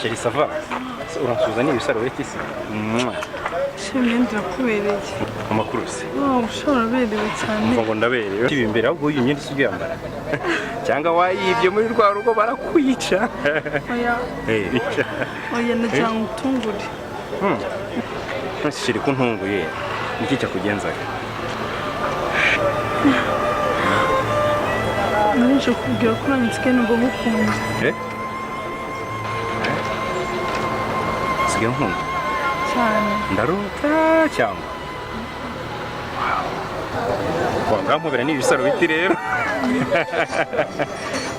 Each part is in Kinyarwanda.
Chérie, ça va? Uransuza ni ibisarubeti se? Shimye ndakubereye. Amakuru se? Ushobora berewe cyane. Umva ngo ndaberewe. Ibi imbere ahubwo uyu myenda isi yambara. Cyangwa wayibye muri rwa rugo barakwica. Oya. Oya najya ngutungure. Chérie kuntunguye. Niki cyakugenzaga? Nje kubwira ko nanyitswe n'ubwo ngukunda. Sigaye nkunda. Cyane. Ndarota cyangwa. Wangampobera ni ibisarubeti rero.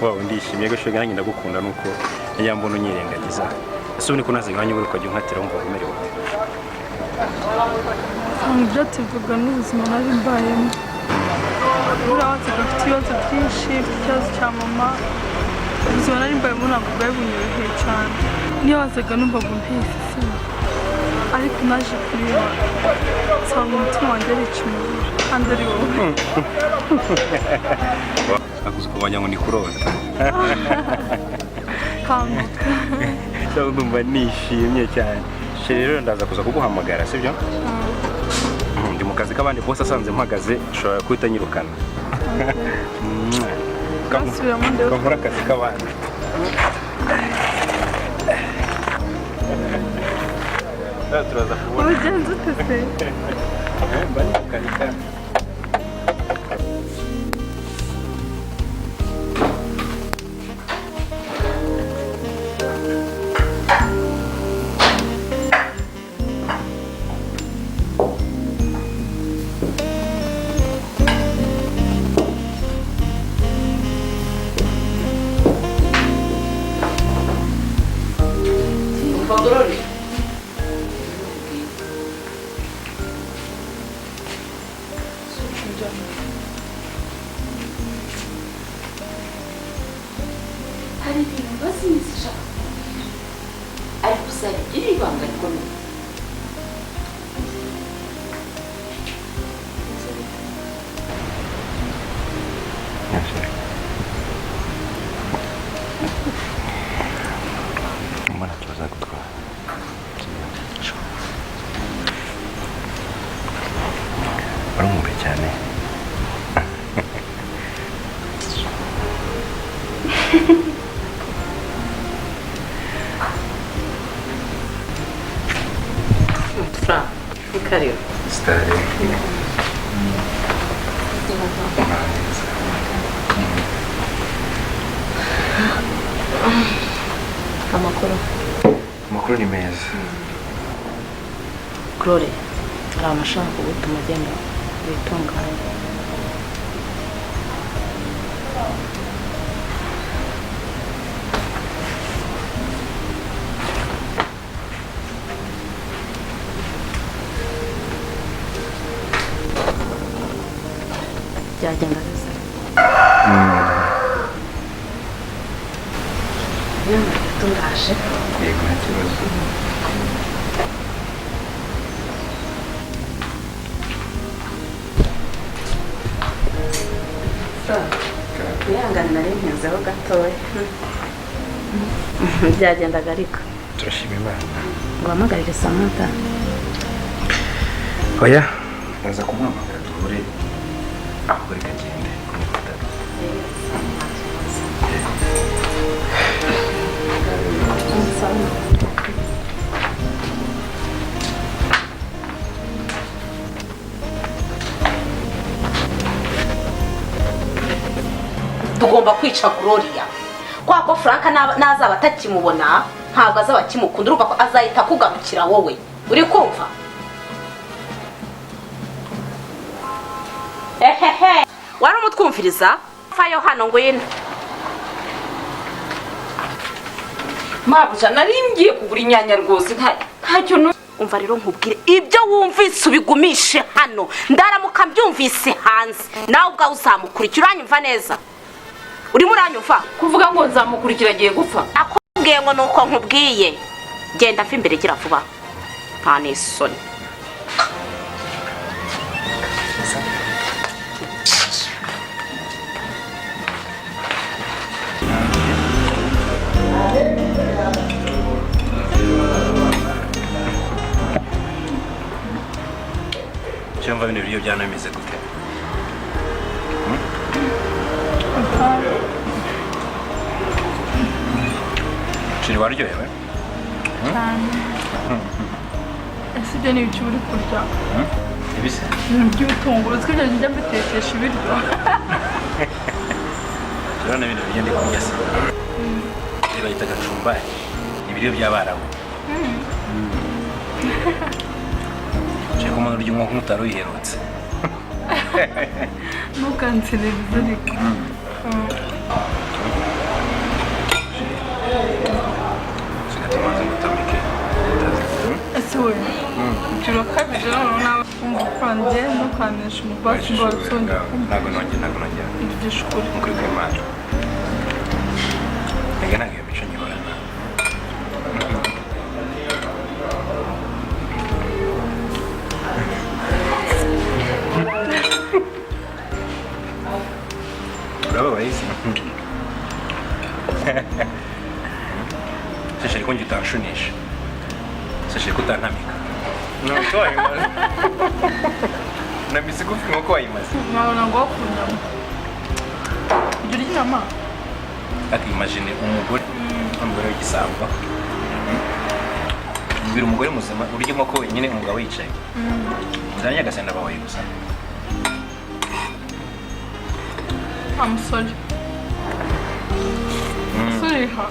Wow, ndishimye gashega nanjye ndagukunda nuko yambona unyirengagiza. Ese ubu niko nazinganye buri ukajya unkatira wumva umerewe ute? Byatevuga n'ubuzima nari mbayemo. Buriya wazaga afite ibibazo byinshi, ikibazo cya mama. Ubuzima nari mbayemo ntabwo bwari bunyoroheye cyane. Niyo wazaga numvaga mpise ariko naje kureba nsanga umutima wanjye ari ikimubura kandi ari wowe. Akuze kubanya ngo ni kurota. Kanguka. Cyangwa ndumva nishimye cyane. Rero ndaza kuza kuguhamagara sibyo? Ndi mu kazi k'abandi bose asanze mpagaze ushobora kwita nyirukana. Kamura akazi k'abandi. Turaza kubona. Ugenze ute se? Bari mu kazi k'abandi. Hari ibintu basinzi ariko uzabigira ibanga rikomeye. Mbona kibazo gutwara. Barumve cyane. Fra, Cario. Stare. Amakuru ni meza. Glory, hari amashaka kugutuma agenda witunganya. Byagenda neza. Tungaje. Yego nta kibazo. Wihangane nari ntezeho gatoya. Byagendaga ariko. Turashima Imana. Ngo wamagarire Samantha. Oya, ndaza kumuhamagara duhure aho bari kagende kumufata. Tugomba kwica Gloria. Kwa ko Frank nazaba atakimubona ntabwo azaba kimukunda urumva ko azahita kugarukira wowe. Uri kumva? Ehehe. Wari umutwumviriza? Fayo hano ngwino. Mabuja nari ngiye kugura inyanya rwose ntacyo umva rero nkubwire ibyo wumvise ubigumishe hano ndaramuka mbyumvise hanze nawe ubwawe uzamukurikira uranyumva neza. Urimo uranyumva? kuvuga ngo nzamukurikira agiye gupfa. Akubwiye ngo nuko nkubwiye. Genda mfa imbere gira vuba. Nta n'isoni. urumva bino biryo byanameze gute? Shiri waryohewe? Ese ibyo ni ibiki uri kurya? Ibise? By'ibitunguru twibyo njya mbitekesha ibiryo. Urabona bino biryo ndi kurya se? Bayita gacumbari. Ibiryo by'Abarabu. Shaka umuntu urya inkoko utari uyiherutse. Ntukanserereze ariko. Tumaze gutamike. Ese we turakabije noneho nawe umukwanjye ntukanisha umubasi ngo watsonge ntabwo nongera mvugisha ukuri ukuri kw'Imana. Mbega ntabwo iyo mico nyihorana. Urababaye se? Sashiri ko njye utanshunisha. Sashiri ko utantamika. Ntabwo wayimaze. Nabise ko ufite inkoko wayimaze. nkabona ngo wakundamo ibyo urya inyama Akimagine umugore w'igisamba. Mbwira umugore muzima urya inkoko wenyine umugabo yicaye. Uzanye agasenda bawaye gusa. amusore suriha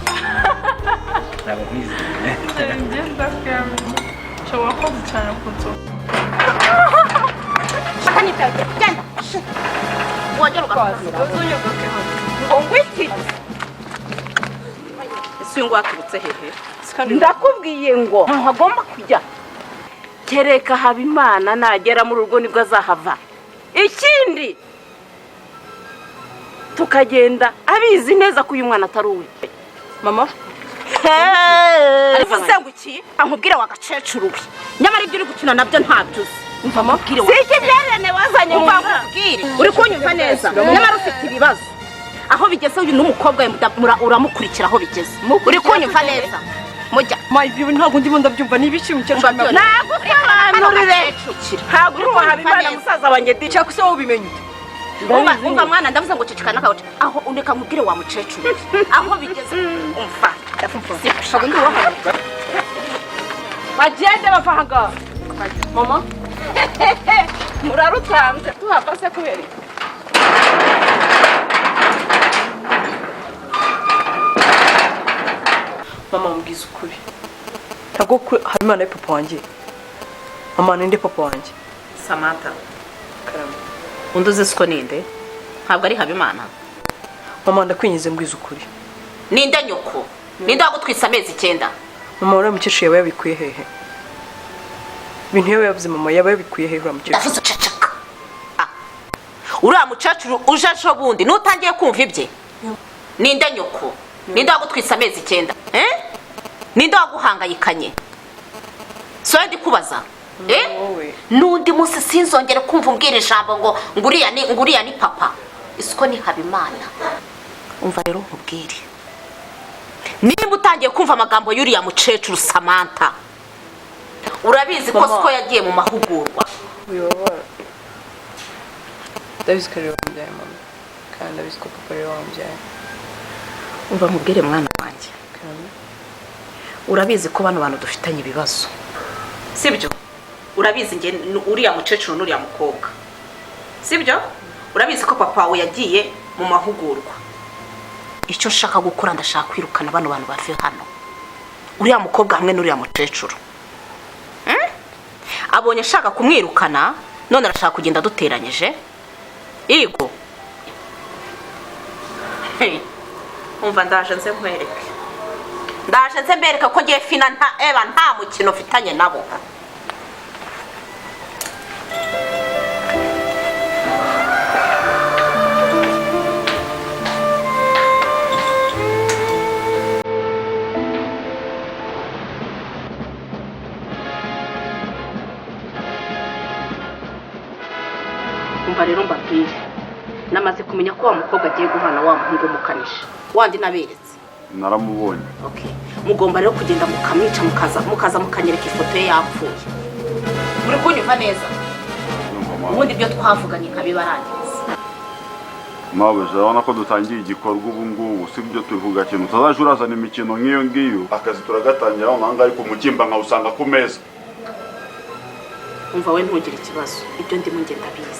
Ntabwo nkwizeye. ngenda kuyamenya nshobora koza cyane ku nzoga genda wongera ugakomeza ese uyu nguyu aturutse hehe? Ndakubwiye ngo ntagomba kujya kereka Habimana nagera mu rugo nibwo azahava. Ikindi tukagenda abizi neza ko uyu mwana atari uwe. Mama Arivuze ngo iki ankubwire wa gacecuru we nyamara ibyo uri gukina nabyo ntabyo uzi. Mama Si iki byerene wazanye ngo akubwire uri kunyumva neza nyamara ufite ibibazo aho bigeze uyu n'umukobwa uramukurikira aho bigeze uri kunyumva neza mujya ibyo ntabwo ndimo ndabyumva n'ibiki mukecuru ntabwo usobanurire ntabwo uri Habimana musaza wanjye dica ko se wowe ubimenye umva mwana ndavuze ngo ceceka n'akabuce aho undeka nkubwire wa mukecuru aho bigeze umva ntabwo ndi wahana bagende bava aha ngaha mama murarutanze tuhava se kubera mama mbwiza ukuri ntabwo Habimana ari papa wanjye mama ninde papa wanjye Samantha undi uzi siko ninde ntabwo ari Habimana mama ndakwinyize mbwiza ukuri ninde nyoko ninde wagutwisa amezi 9 mama uriya mukecuru yaba yabikuye hehe ibintu yaba yavuze mama yaba yabikuye hehe uriya mukecuru ndavuze ceceka uriya mukecuru uje ejo bundi nutangiye kumva ibye ninde nyoko ninde wagutwisa amezi 9 ninde waguhangayikanye so ndi kubaza nundi munsi sinzongere kumva umbwira ijambo ngo nguriya ni papa isiko ni Habimana. Umva rero nkubwire nimba utangiye kumva amagambo y'uriya mukecuru Samantha urabizi ko siko yagiye mu mahugurwa. ndabizi ko ari wambyaye mama kandi ndabizi ko papa ari wambyaye. Umva nkubwire mwana wanjye urabizi ko bano bantu dufitanye ibibazo sibyo? Urabizi nge uriya mukecuru n'uriya mukobwa sibyo? Urabizi ko papa we yagiye mu mahugurwa. Icyo nshaka gukora ndashaka kwirukana bano bantu bave hano uriya mukobwa hamwe n'uriya mukecuru. Abonye ashaka kumwirukana none arashaka kugenda duteranyije yego. Umva ndaje nze nkwereke ndaje nze mbereka ko ngiye fina nta mukino mfitanye nabo. Umva rero mbabwire namaze kumenya ko wa mukobwa agiye guhana wa muhungu mukanisha wandi naberetse naramubonye. Okay, mugomba rero kugenda mukamwica mukaza mukanyereka ifoto ye yapfuye. Muri kunyumva neza? ubundi ibyo twavuganye nkabibarangiza. mawe urabona ko dutangiye igikorwa ubu ngubu sibyo tuvuga kintu utazaje urazana imikino nk'iyo ngiyo akazi turagatangira aho nanga ariko umukimba nkawusanga ku meza. Umva we ntugire ikibazo ibyo ndimo ngenda bizi.